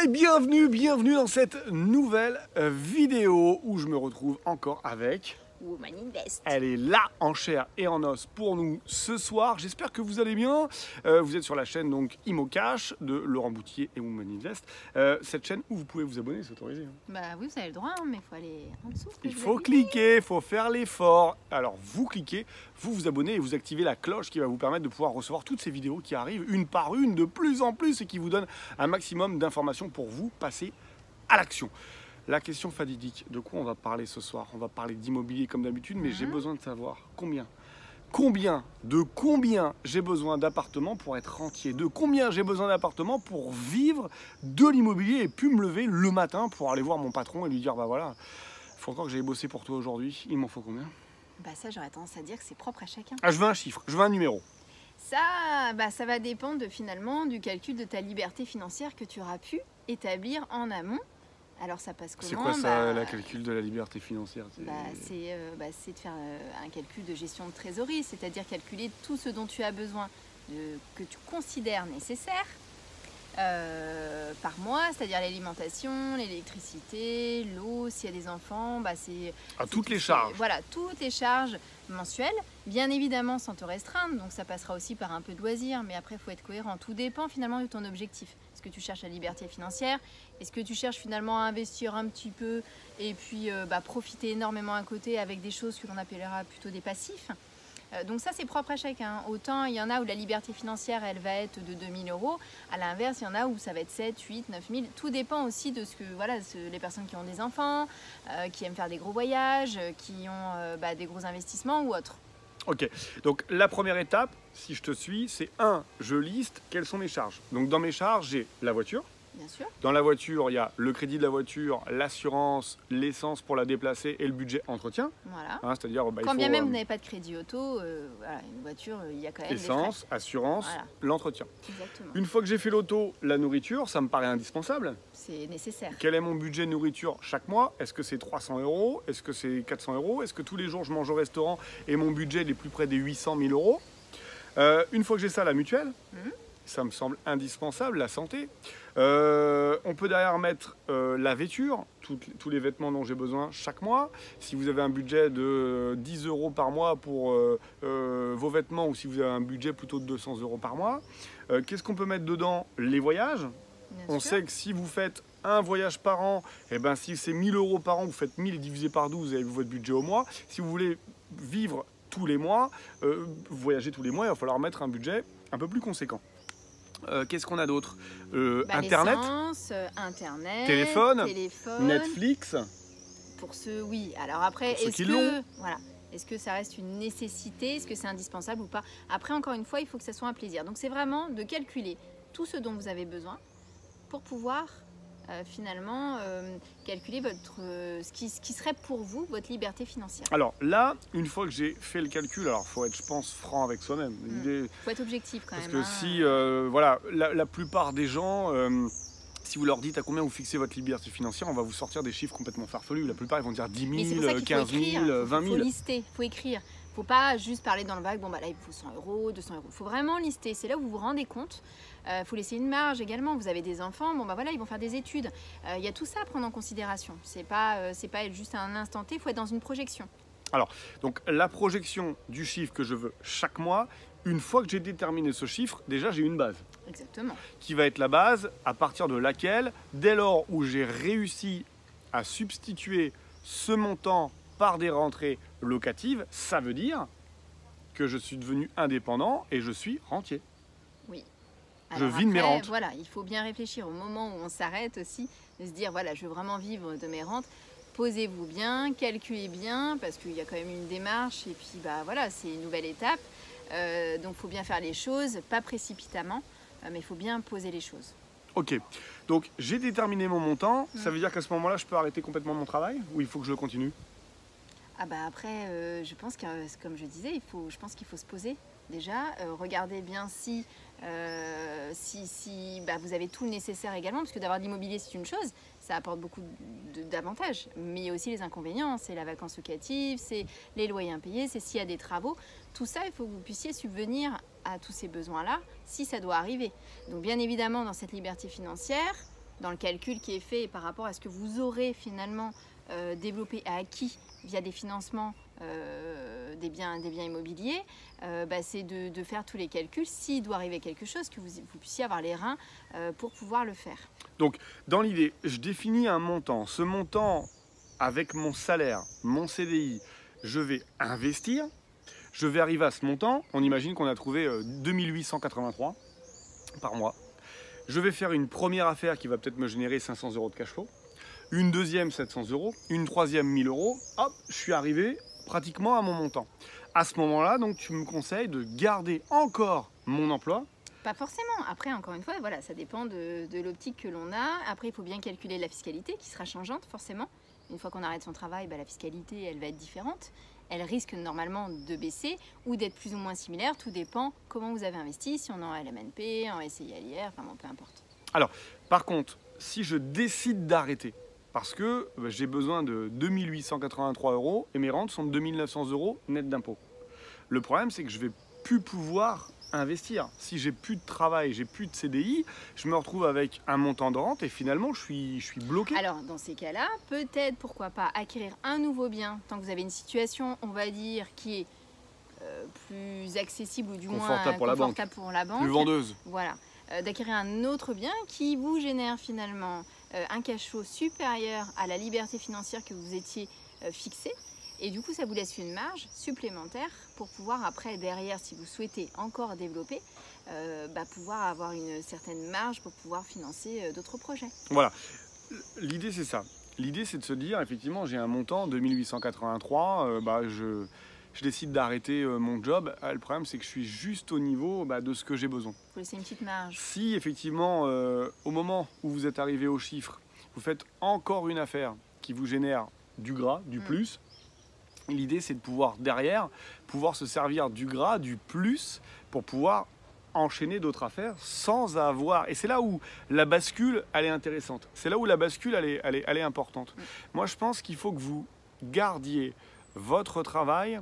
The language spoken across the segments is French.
et bienvenue dans cette nouvelle vidéo où je me retrouve encore avec Woman Invest. Elle est là en chair et en os pour nous ce soir. J'espère que vous allez bien. Vous êtes sur la chaîne donc ImoCash de Laurent Boutier et Woman Invest. Cette chaîne où vous pouvez vous abonner, c'est autorisé. Hein. Bah oui, vous avez le droit, hein, mais il faut aller en dessous. Il faut cliquer, il faut faire l'effort. Alors vous cliquez, vous vous abonnez et vous activez la cloche qui va vous permettre de pouvoir recevoir toutes ces vidéos qui arrivent une par une, de plus en plus, et qui vous donnent un maximum d'informations pour vous passer à l'action. La question fatidique, de quoi on va parler ce soir? On va parler d'immobilier comme d'habitude, mais j'ai besoin de savoir combien j'ai besoin d'appartements pour être rentier, de combien j'ai besoin d'appartements pour vivre de l'immobilier et puis me lever le matin pour aller voir mon patron et lui dire bah voilà, il faut encore que j'aille bosser pour toi aujourd'hui, il m'en faut combien? Bah ça, j'aurais tendance à dire que c'est propre à chacun. Ah, je veux un chiffre, je veux un numéro. Ça va dépendre finalement du calcul de ta liberté financière que tu auras pu établir en amont. Alors ça passe comment? C'est quoi ça, la calcul de la liberté financière? C'est de faire un calcul de gestion de trésorerie, c'est-à-dire calculer tout ce dont tu as besoin, que tu considères nécessaire par mois, c'est-à-dire l'alimentation, l'électricité, l'eau, s'il y a des enfants, toutes les charges. Voilà, toutes les charges mensuelles, bien évidemment sans te restreindre, donc ça passera aussi par un peu de loisirs, mais après il faut être cohérent, tout dépend finalement de ton objectif. Est-ce que tu cherches la liberté financière? Est-ce que tu cherches finalement à investir un petit peu et puis profiter énormément à côté avec des choses que l'on appellera plutôt des passifs? Donc ça, c'est propre à chacun. Autant il y en a où la liberté financière, elle va être de 2 000 €. À l'inverse, il y en a où ça va être 7, 8, 9 000. Tout dépend aussi de les personnes qui ont des enfants, qui aiment faire des gros voyages, qui ont des gros investissements ou autres. Ok, donc la première étape, si je te suis, c'est je liste quelles sont mes charges. Donc dans mes charges, j'ai la voiture. Bien sûr. Dans la voiture, il y a le crédit de la voiture, l'assurance, l'essence pour la déplacer et le budget entretien. Voilà. Hein, c'est-à-dire, quand bien même vous n'avez pas de crédit auto, une voiture, il y a quand même essence, des frais. Assurance, voilà. L'entretien. Exactement. Une fois que j'ai fait l'auto, la nourriture, ça me paraît indispensable. C'est nécessaire. Quel est mon budget nourriture chaque mois? Est-ce que c'est 300 €? Est-ce que c'est 400 €? Est-ce que tous les jours je mange au restaurant et mon budget est plus près des 800 000 €? Une fois que j'ai ça, la mutuelle. Ça me semble indispensable, la santé. On peut derrière mettre la vêture, tous les vêtements dont j'ai besoin chaque mois. Si vous avez un budget de 10 € par mois pour vos vêtements, ou si vous avez un budget plutôt de 200 € par mois. Qu'est-ce qu'on peut mettre dedans? Les voyages. On sait que si vous faites un voyage par an, si c'est 1 000 € par an, vous faites 1000 divisé par 12, vous avez votre budget au mois. Si vous voulez vivre tous les mois, voyager tous les mois, il va falloir mettre un budget un peu plus conséquent. Qu'est-ce qu'on a d'autre? Internet, Internet, téléphone, Netflix. Pour ceux, oui. Alors après, est-ce que ça reste une nécessité? Est-ce que c'est indispensable ou pas? Après, encore une fois, il faut que ça soit un plaisir. Donc c'est vraiment de calculer tout ce dont vous avez besoin pour pouvoir calculer ce qui serait pour vous votre liberté financière. Alors là, une fois que j'ai fait le calcul, alors il faut être, je pense, franc avec soi-même. Il faut être objectif quand même. Parce que si, la plupart des gens, si vous leur dites à combien vous fixez votre liberté financière, on va vous sortir des chiffres complètement farfelus. La plupart, ils vont dire 10 000, 15 000, 20 000. Il faut lister, il faut écrire. Il ne faut pas juste parler dans le vague, là il faut 100 €, 200 €. Il faut vraiment lister, c'est là où vous vous rendez compte. Il faut laisser une marge également, vous avez des enfants, ils vont faire des études. Il y a tout ça à prendre en considération. C'est pas être juste à un instant T, il faut être dans une projection. Alors, donc la projection du chiffre que je veux chaque mois, une fois que j'ai déterminé ce chiffre, déjà j'ai une base. Exactement. Qui va être la base à partir de laquelle, dès lors où j'ai réussi à substituer ce montant par des rentrées locatives, ça veut dire que je suis devenu indépendant et je suis rentier. Oui. Alors je vis de mes rentes. Voilà, il faut bien réfléchir au moment où on s'arrête aussi, de se dire voilà, je veux vraiment vivre de mes rentes. Posez-vous bien, calculez bien, parce qu'il y a quand même une démarche et puis c'est une nouvelle étape. Donc il faut bien faire les choses, pas précipitamment, mais il faut bien poser les choses. Ok, donc j'ai déterminé mon montant, ça veut dire qu'à ce moment-là, je peux arrêter complètement mon travail ou il faut que je le continue? Après, je pense que, comme je disais, je pense qu'il faut se poser déjà. Regardez bien si vous avez tout le nécessaire également, parce que d'avoir de l'immobilier, c'est une chose, ça apporte beaucoup d'avantages. Mais il y a aussi les inconvénients, c'est la vacance locative, c'est les loyers impayés, c'est s'il y a des travaux. Tout ça, il faut que vous puissiez subvenir à tous ces besoins-là, si ça doit arriver. Donc bien évidemment, dans cette liberté financière, dans le calcul qui est fait par rapport à ce que vous aurez finalement développé et acquis via des financements des biens immobiliers, c'est de faire tous les calculs, s'il doit arriver quelque chose, que vous puissiez avoir les reins pour pouvoir le faire. Donc, dans l'idée, je définis un montant. Ce montant, avec mon salaire, mon CDI, je vais investir. Je vais arriver à ce montant. On imagine qu'on a trouvé 2883 par mois. Je vais faire une première affaire qui va peut-être me générer 500 € de cash flow. Une deuxième 700 €, une troisième 1000 €, hop, je suis arrivé pratiquement à mon montant. À ce moment-là, donc tu me conseilles de garder encore mon emploi. Pas forcément. Après, encore une fois, voilà, ça dépend de l'optique que l'on a. Après, il faut bien calculer la fiscalité qui sera changeante forcément. Une fois qu'on arrête son travail, la fiscalité, elle va être différente. Elle risque normalement de baisser ou d'être plus ou moins similaire. Tout dépend comment vous avez investi, si on est en LMNP, en SCI-LIR, enfin bon, peu importe. Alors, par contre, si je décide d'arrêter, parce que j'ai besoin de 2883 € et mes rentes sont de 2900 € net d'impôts. Le problème, c'est que je ne vais plus pouvoir investir. Si j'ai plus de travail, j'ai plus de CDI, je me retrouve avec un montant de rente et finalement, je suis bloqué. Alors, dans ces cas-là, peut-être, pourquoi pas, acquérir un nouveau bien, tant que vous avez une situation, on va dire, qui est plus accessible ou du moins confortable pour la banque. Plus vendeuse. Voilà. D'acquérir un autre bien qui vous génère finalement un cash flow supérieur à la liberté financière que vous étiez fixée. Et du coup, ça vous laisse une marge supplémentaire pour pouvoir après, derrière, si vous souhaitez encore développer, pouvoir avoir une certaine marge pour pouvoir financer d'autres projets. Voilà. L'idée, c'est ça. L'idée, c'est de se dire, effectivement, j'ai un montant, 2883, je décide d'arrêter mon job. Le problème, c'est que je suis juste au niveau de ce que j'ai besoin. Il faut laisser une petite marge. Si, effectivement, au moment où vous êtes arrivé au chiffre, vous faites encore une affaire qui vous génère du gras, du plus, l'idée, c'est de pouvoir, derrière, pouvoir se servir du gras, du plus, pour pouvoir enchaîner d'autres affaires sans avoir... Et c'est là où la bascule, elle est intéressante. C'est là où la bascule, elle est importante. Moi, je pense qu'il faut que vous gardiez votre travail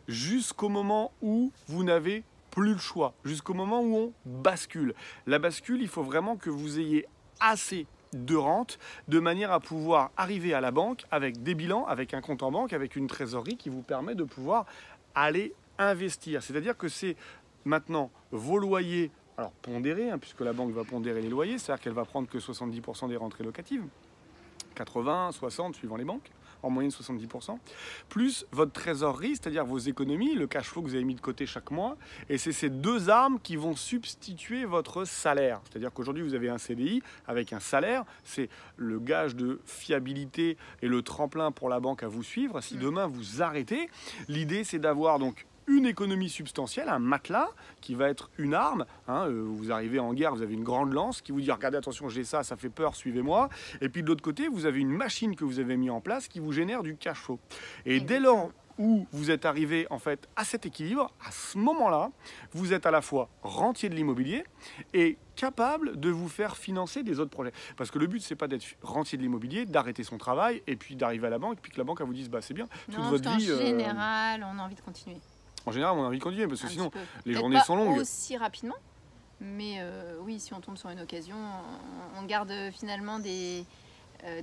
jusqu'au moment où vous n'avez plus le choix, jusqu'au moment où on bascule. La bascule, il faut vraiment que vous ayez assez de rente de manière à pouvoir arriver à la banque avec des bilans, avec un compte en banque, avec une trésorerie qui vous permet de pouvoir aller investir. C'est-à-dire que c'est maintenant vos loyers, alors pondérés, puisque la banque va pondérer les loyers, c'est-à-dire qu'elle va prendre que 70% des rentrées locatives, 80, 60 suivant les banques, en moyenne 70%, plus votre trésorerie, c'est-à-dire vos économies, le cash flow que vous avez mis de côté chaque mois, et c'est ces deux armes qui vont substituer votre salaire. C'est-à-dire qu'aujourd'hui, vous avez un CDI avec un salaire, c'est le gage de fiabilité et le tremplin pour la banque à vous suivre. Si demain vous arrêtez, l'idée c'est d'avoir donc une économie substantielle, un matelas qui va être une arme. Vous arrivez en guerre, vous avez une grande lance qui vous dit « Regardez, attention, j'ai ça, ça fait peur, suivez-moi ». Et puis de l'autre côté, vous avez une machine que vous avez mis en place qui vous génère du cash flow. Et dès lors où vous êtes arrivé en fait à cet équilibre, à ce moment-là, vous êtes à la fois rentier de l'immobilier et capable de vous faire financer des autres projets. Parce que le but, c'est pas d'être rentier de l'immobilier, d'arrêter son travail et puis d'arriver à la banque, puis que la banque elle vous dise « C'est bien, toute votre vie… » En général, on a envie de continuer. En général, on a envie de continuer parce que sinon, les journées pas sont longues. Aussi rapidement, mais oui, si on tombe sur une occasion, on garde finalement des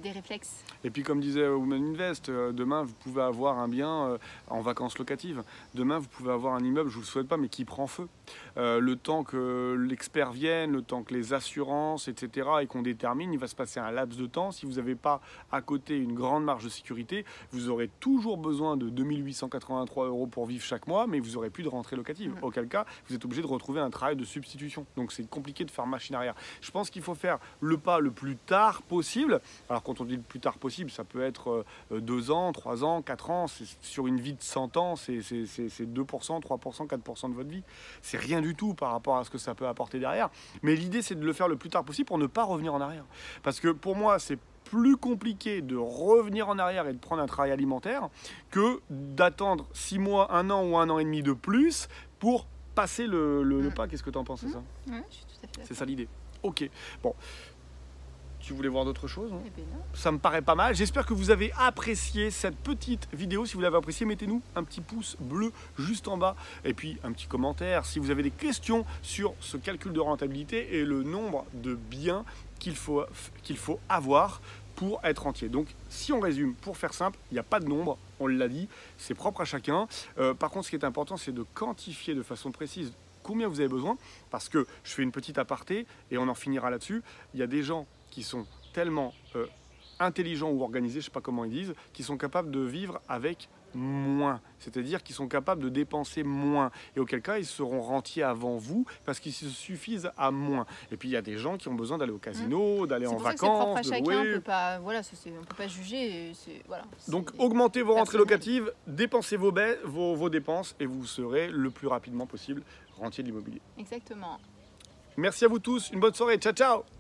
réflexes. Et puis comme disait Women Invest, demain vous pouvez avoir un bien en vacances locatives. Demain vous pouvez avoir un immeuble, je ne vous le souhaite pas, mais qui prend feu. Le temps que l'expert vienne, le temps que les assurances, etc. et qu'on détermine, il va se passer un laps de temps. Si vous n'avez pas à côté une grande marge de sécurité, vous aurez toujours besoin de 2883 € pour vivre chaque mois, mais vous n'aurez plus de rentrée locative. Auquel cas, vous êtes obligé de retrouver un travail de substitution. Donc c'est compliqué de faire machine arrière. Je pense qu'il faut faire le pas le plus tard possible. Alors quand on dit le plus tard possible, ça peut être 2 ans, 3 ans, 4 ans. Sur une vie de 100 ans, c'est 2%, 3%, 4% de votre vie. C'est rien du tout par rapport à ce que ça peut apporter derrière. Mais l'idée, c'est de le faire le plus tard possible pour ne pas revenir en arrière. Parce que pour moi, c'est plus compliqué de revenir en arrière et de prendre un travail alimentaire que d'attendre 6 mois, 1 an ou 1 an et demi de plus pour passer le pas. Qu'est-ce que tu en penses, c'est ça? Oui, je suis tout à fait d'accord. C'est ça l'idée. Ok. Bon. Tu voulais voir d'autres choses, hein? Eh bien non. Ça me paraît pas mal. J'espère que vous avez apprécié cette petite vidéo. Si vous l'avez appréciée, mettez-nous un petit pouce bleu juste en bas. Et puis un petit commentaire. Si vous avez des questions sur ce calcul de rentabilité et le nombre de biens qu'il faut avoir pour être rentier. Donc si on résume, pour faire simple, il n'y a pas de nombre, on l'a dit, c'est propre à chacun. Par contre, ce qui est important, c'est de quantifier de façon précise combien vous avez besoin, parce que je fais une petite aparté et on en finira là-dessus. Il y a des gens qui sont tellement intelligents ou organisés, je ne sais pas comment ils disent, qui sont capables de vivre avec moins, c'est-à-dire qu'ils sont capables de dépenser moins, et auquel cas ils seront rentiers avant vous parce qu'ils se suffisent à moins. Et puis il y a des gens qui ont besoin d'aller au casino, d'aller en vacances, de louer. On peut pas, voilà, on peut pas juger. Voilà, donc augmentez vos rentrées locatives, dépensez vos dépenses et vous serez le plus rapidement possible rentier de l'immobilier. Exactement. Merci à vous tous, une bonne soirée, ciao ciao.